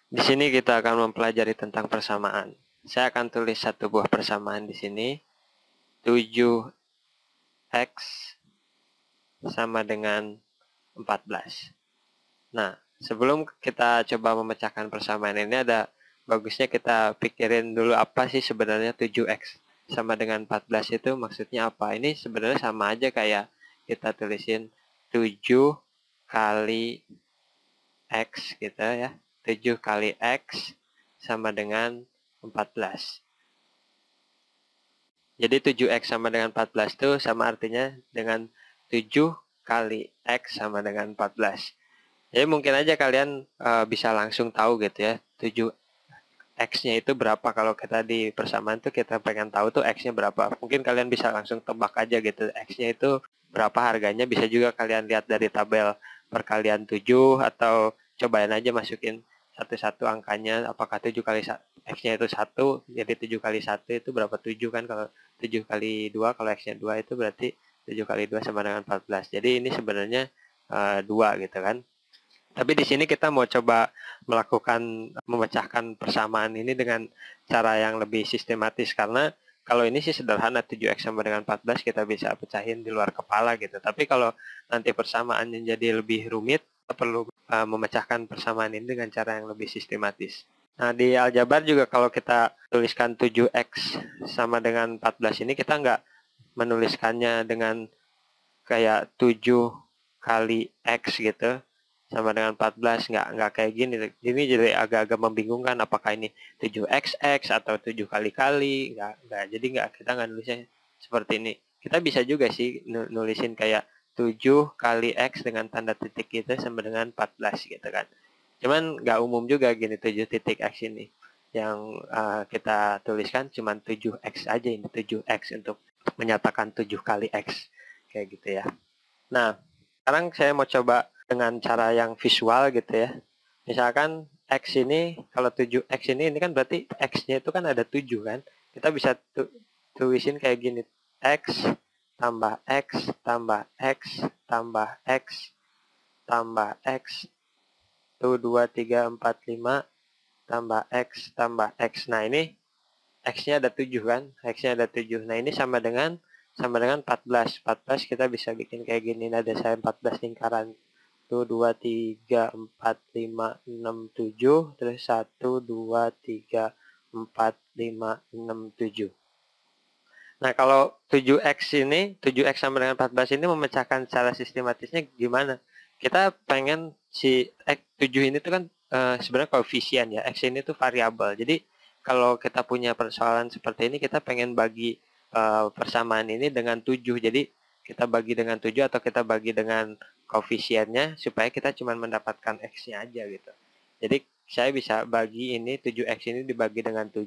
Di sini kita akan mempelajari tentang persamaan. Saya akan tulis satu buah persamaan di sini. 7x sama dengan 14. Nah, sebelum kita coba memecahkan persamaan ini, ada bagusnya kita pikirin dulu apa sih sebenarnya 7x sama dengan 14 itu maksudnya apa. Ini sebenarnya sama aja kayak kita tulisin 7 kali X gitu ya. 7 kali X sama dengan 14. Jadi 7X sama dengan 14 itu sama artinya dengan 7 kali X sama dengan 14. Jadi mungkin aja kalian bisa langsung tahu gitu ya. 7X-nya itu berapa. Kalau kita di persamaan tuh kita pengen tahu tuh X-nya berapa. Mungkin kalian bisa langsung tebak aja gitu. X-nya itu berapa harganya. Bisa juga kalian lihat dari tabel perkalian 7 atau cobain aja masukin satu-satu angkanya. Apakah 7 kali X-nya itu 1, jadi 7 kali 1 itu berapa 7 kan. Kalau 7 kali 2, kalau X-nya 2 itu berarti 7 kali 2 sama dengan 14. Jadi ini sebenarnya 2 gitu kan. Tapi di sini kita mau coba memecahkan persamaan ini dengan cara yang lebih sistematis, karena kalau ini sih sederhana, 7x sama dengan 14 kita bisa pecahin di luar kepala gitu. Tapi kalau nanti persamaannya jadi lebih rumit, kita perlu memecahkan persamaan ini dengan cara yang lebih sistematis. Nah, di aljabar juga kalau kita tuliskan 7x sama dengan 14 ini, kita nggak menuliskannya dengan kayak 7 kali X gitu sama dengan 14, nggak kayak gini. Ini jadi agak-agak membingungkan, apakah ini 7xx atau 7 kali-kali. Nggak, jadi kita nggak nulisnya seperti ini. Kita bisa juga sih nulisin kayak 7 kali X dengan tanda titik gitu sama dengan 14 gitu kan. Cuman nggak umum juga gini 7 titik X ini. Yang kita tuliskan cuma 7x aja, ini 7x untuk menyatakan 7 kali X. Kayak gitu ya. Nah, sekarang saya mau coba dengan cara yang visual gitu ya. Misalkan X ini, kalau 7X ini kan berarti X-nya itu kan ada 7 kan. Kita bisa tulisin kayak gini. X tambah X tambah X tambah X tambah X. Itu 2, 3, 4, 5 tambah X tambah X. Nah ini X-nya ada 7 kan. X-nya ada 7. Nah ini sama dengan 14. 14 kita bisa bikin kayak gini. Ada saya 14 lingkaran. 1, 2, 3, 4, 5, 6, 7. Terus 1, 2, 3, 4, 5, 6, 7. Nah kalau 7X ini, 7X sama dengan 14 ini memecahkan secara sistematisnya gimana? Kita pengen si X 7 ini tuh kan sebenarnya koefisien ya. X ini tuh variabel. Jadi kalau kita punya persoalan seperti ini, kita pengen bagi persamaan ini dengan 7. Jadi kita bagi dengan 7 atau kita bagi dengan koefisiennya supaya kita cuma mendapatkan X-nya aja gitu. Jadi saya bisa bagi ini 7X ini dibagi dengan 7.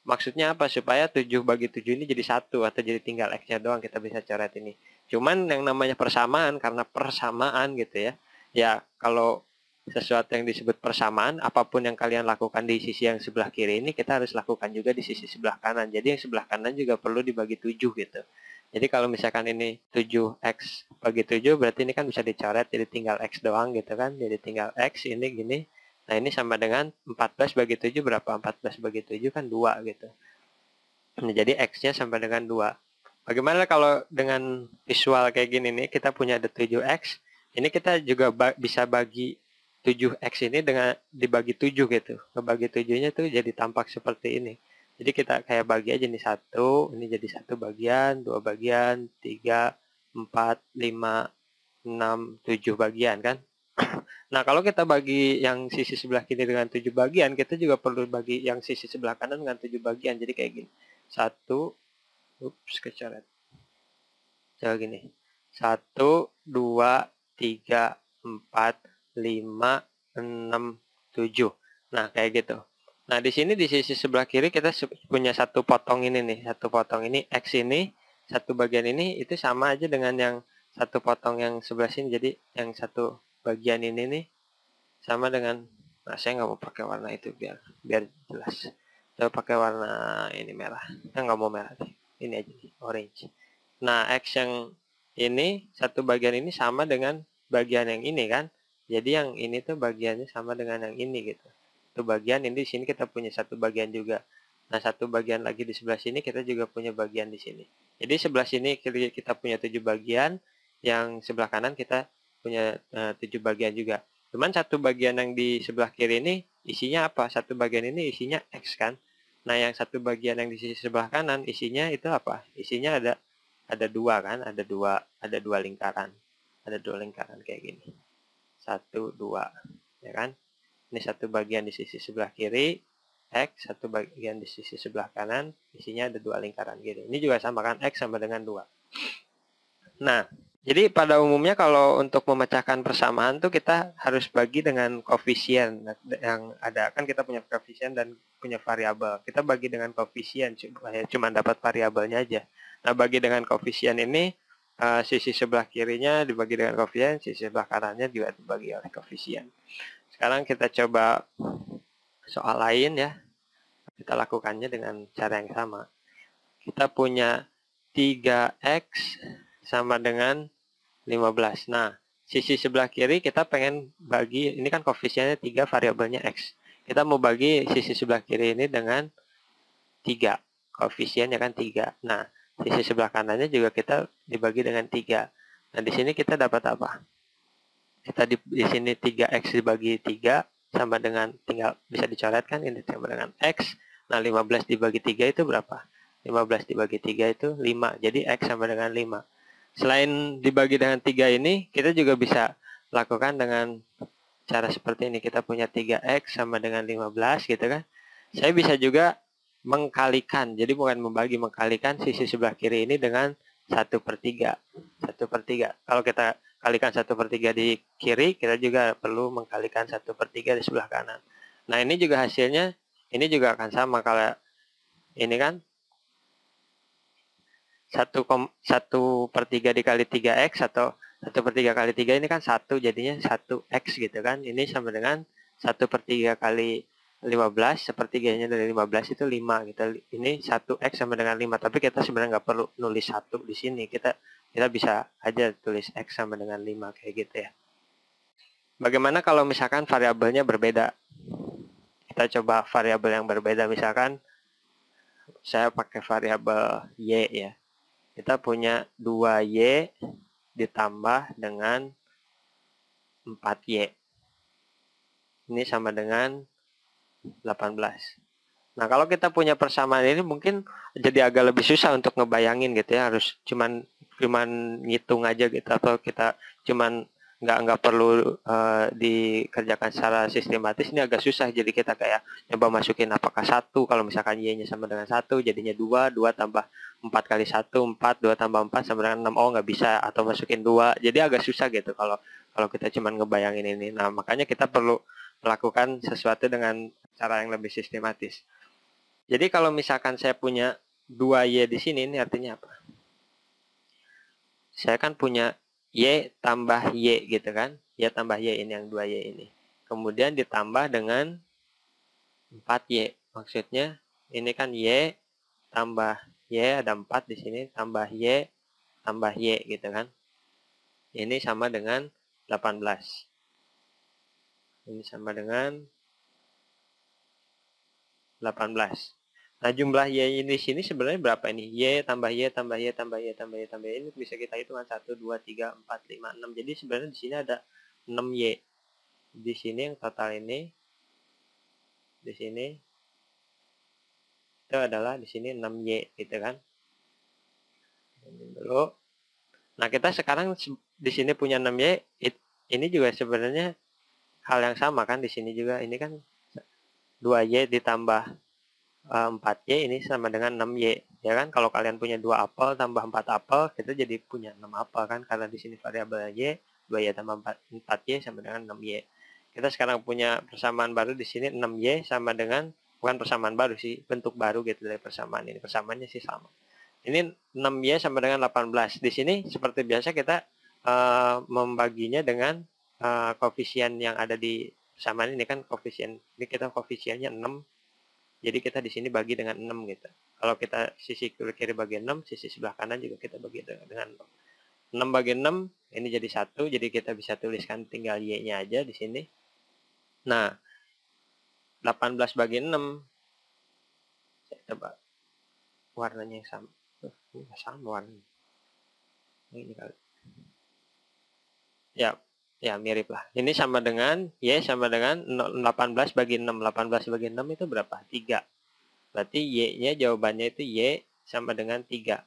Maksudnya apa? Supaya 7 bagi 7 ini jadi 1 atau jadi tinggal X-nya doang, kita bisa coret ini. Cuman yang namanya persamaan, karena persamaan gitu ya. Ya kalau sesuatu yang disebut persamaan, apapun yang kalian lakukan di sisi yang sebelah kiri ini, kita harus lakukan juga di sisi sebelah kanan. Jadi yang sebelah kanan juga perlu dibagi 7 gitu. Jadi kalau misalkan ini 7X bagi 7, berarti ini kan bisa dicoret jadi tinggal X doang gitu kan. Jadi tinggal X ini gini. Nah ini sama dengan 14 bagi 7 berapa? 14 bagi 7 kan 2 gitu. Nah, jadi X-nya sama dengan 2. Bagaimana kalau dengan visual kayak gini nih, kita punya ada 7X. Ini kita juga bisa bagi 7X ini dengan dibagi 7 gitu. Ngebagi 7-nya tuh jadi tampak seperti ini. Jadi kita kayak bagi aja nih 1, ini jadi 1 bagian, 2 bagian, 3, 4, 5, 6, 7 bagian kan. Nah, kalau kita bagi yang sisi sebelah kiri dengan 7 bagian, kita juga perlu bagi yang sisi sebelah kanan dengan 7 bagian. Jadi kayak gini. 1, kecoret. Coba gini. 1, 2, 3, 4, 5, 6, 7. Nah, kayak gitu. Nah, di sini di sisi sebelah kiri kita punya satu potong ini nih. Satu potong ini, X ini, satu bagian ini, itu sama aja dengan yang satu potong yang sebelah sini. Jadi, yang satu bagian ini nih, sama dengan, nah saya nggak mau pakai warna itu biar jelas. Saya pakai warna ini merah. Saya nggak mau merah deh. Ini aja nih, orange. Nah, X yang ini, satu bagian ini sama dengan bagian yang ini kan. Jadi yang ini tuh bagiannya sama dengan yang ini gitu. Itu bagian ini di sini kita punya satu bagian juga. Nah, satu bagian lagi di sebelah sini kita juga punya bagian di sini. Jadi sebelah sini kita punya 7 bagian, yang sebelah kanan kita punya 7 bagian juga. Cuman satu bagian yang di sebelah kiri ini isinya apa? Satu bagian ini isinya X kan. Nah, yang satu bagian yang di sisi sebelah kanan isinya itu apa? Isinya ada dua kan, ada dua lingkaran. Ada dua lingkaran kayak gini. Satu, dua. Ya kan? Ini satu bagian di sisi sebelah kiri, X, satu bagian di sisi sebelah kanan, isinya ada dua lingkaran gini. Ini juga sama kan, X sama dengan 2. Nah, jadi pada umumnya kalau untuk memecahkan persamaan tuh kita harus bagi dengan koefisien yang ada. Kan kita punya koefisien dan punya variabel. Kita bagi dengan koefisien supaya cuma dapat variabelnya aja. Nah, bagi dengan koefisien ini sisi sebelah kirinya dibagi dengan koefisien, sisi sebelah kanannya juga dibagi oleh koefisien. Sekarang kita coba soal lain ya. Kita lakukannya dengan cara yang sama. Kita punya 3X sama dengan 15. Nah, sisi sebelah kiri kita pengen bagi, ini kan koefisiennya 3, variabelnya X. Kita mau bagi sisi sebelah kiri ini dengan 3. Koefisiennya kan 3. Nah, sisi sebelah kanannya juga kita dibagi dengan 3. Nah, di sini kita dapat apa? Kita di sini 3X dibagi 3 sama dengan, tinggal bisa dicoret kan, ini sama dengan X. Nah, 15 dibagi 3 itu berapa? 15 dibagi 3 itu 5. Jadi X sama dengan 5. Selain dibagi dengan 3 ini, kita juga bisa lakukan dengan cara seperti ini. Kita punya 3X sama dengan 15 gitu kan. Saya bisa juga mengkalikan. Jadi bukan membagi, mengkalikan sisi sebelah kiri ini dengan 1/3. 1/3. Kalau kita kalikan 1/3 di kiri, kita juga perlu mengkalikan 1/3 di sebelah kanan. Nah, ini juga hasilnya, ini juga akan sama. Kalau ini kan 1/3 dikali 3X atau 1/3 kali 3 ini kan 1, jadinya 1X gitu kan. Ini sama dengan 1/3 kali 15, sepertiganya dari 15 itu 5 gitu. Ini 1X sama dengan 5, tapi kita sebenarnya nggak perlu nulis 1 di sini. Kita bisa aja tulis X sama dengan 5 kayak gitu ya. Bagaimana kalau misalkan variabelnya berbeda? Kita coba variabel yang berbeda, misalkan saya pakai variabel Y ya. Kita punya 2Y ditambah dengan 4Y. Ini sama dengan 18. Nah, kalau kita punya persamaan ini mungkin jadi agak lebih susah untuk ngebayangin gitu ya. Harus cuman ngitung aja gitu, atau kita cuman nggak perlu dikerjakan secara sistematis. Ini agak susah, jadi kita kayak coba masukin apakah 1, kalau misalkan Y-nya sama dengan 1 jadinya 2, 2 tambah 4 kali 1, 4, 2 tambah 4 sama dengan 6. Oh, nggak bisa, atau masukin 2, jadi agak susah gitu kalau kita cuman ngebayangin ini. Nah, makanya kita perlu melakukan sesuatu dengan cara yang lebih sistematis. Jadi kalau misalkan saya punya 2Y di sini, ini artinya apa? Saya kan punya Y tambah Y gitu kan. Y tambah Y ini yang 2Y ini. Kemudian ditambah dengan 4Y. Maksudnya ini kan Y tambah Y, ada 4 di sini, tambah Y tambah Y gitu kan. Ini sama dengan 18. Ini sama dengan 18. Nah, jumlah Y ini di sini sebenarnya berapa ini? Y tambah Y tambah Y tambah Y tambah Y tambah Y. Ini bisa kita hitung 1, 2, 3, 4, 5, 6. Jadi sebenarnya di sini ada 6Y. Di sini yang total ini, di sini itu adalah di sini 6Y gitu kan. Ini dulu. Nah, kita sekarang di sini punya 6Y. Ini juga sebenarnya hal yang sama kan, di sini juga. Ini kan 2Y ditambah 4Y ini sama dengan 6Y. Ya kan, kalau kalian punya 2 apel tambah 4 apel, kita jadi punya 6 apel kan, karena di sini variabelnya Y, 2Y tambah 4Y sama dengan 6Y. Kita sekarang punya persamaan baru di sini, 6Y sama dengan, bukan persamaan baru sih, bentuk baru gitu dari persamaan ini. Persamaannya sih sama. Ini 6Y sama dengan 18. Di sini seperti biasa kita membaginya dengan koefisien yang ada di persamaan ini kan, koefisien. Ini kita koefisiennya 6. Jadi kita di sini bagi dengan 6 gitu. Kalau kita sisi kiri bagi 6, sisi sebelah kanan juga kita bagi dengan 6. 6 bagi 6, ini jadi 1, jadi kita bisa tuliskan tinggal Y-nya aja di sini. Nah, 18 bagi 6, saya coba warnanya yang sama. Ini nggak sama warnanya. Ini kali. Ya, ya mirip lah. Ini sama dengan Y sama dengan 18 bagi 6. 18 bagi 6 itu berapa? 3. Berarti Y-nya jawabannya itu Y sama dengan 3.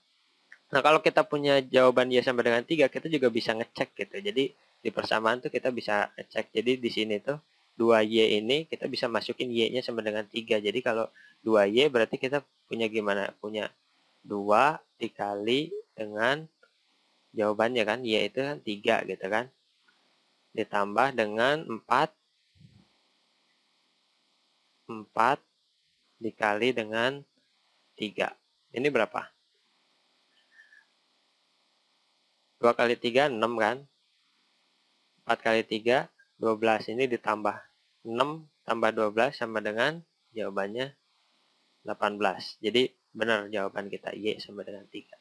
Nah, kalau kita punya jawaban Y sama dengan 3, kita juga bisa ngecek gitu. Jadi, di persamaan tuh kita bisa ngecek. Jadi, di sini tuh 2Y ini kita bisa masukin Y-nya sama dengan 3. Jadi, kalau 2Y berarti kita punya gimana? Punya 2 dikali dengan jawabannya kan, Y itu kan 3 gitu kan. Ditambah dengan 4 dikali dengan 3. Ini berapa? 2 kali 3, 6 kan? 4 kali 3, 12. Ini ditambah 6 tambah 12 sama dengan jawabannya 18. Jadi benar jawaban kita Y sama dengan 3.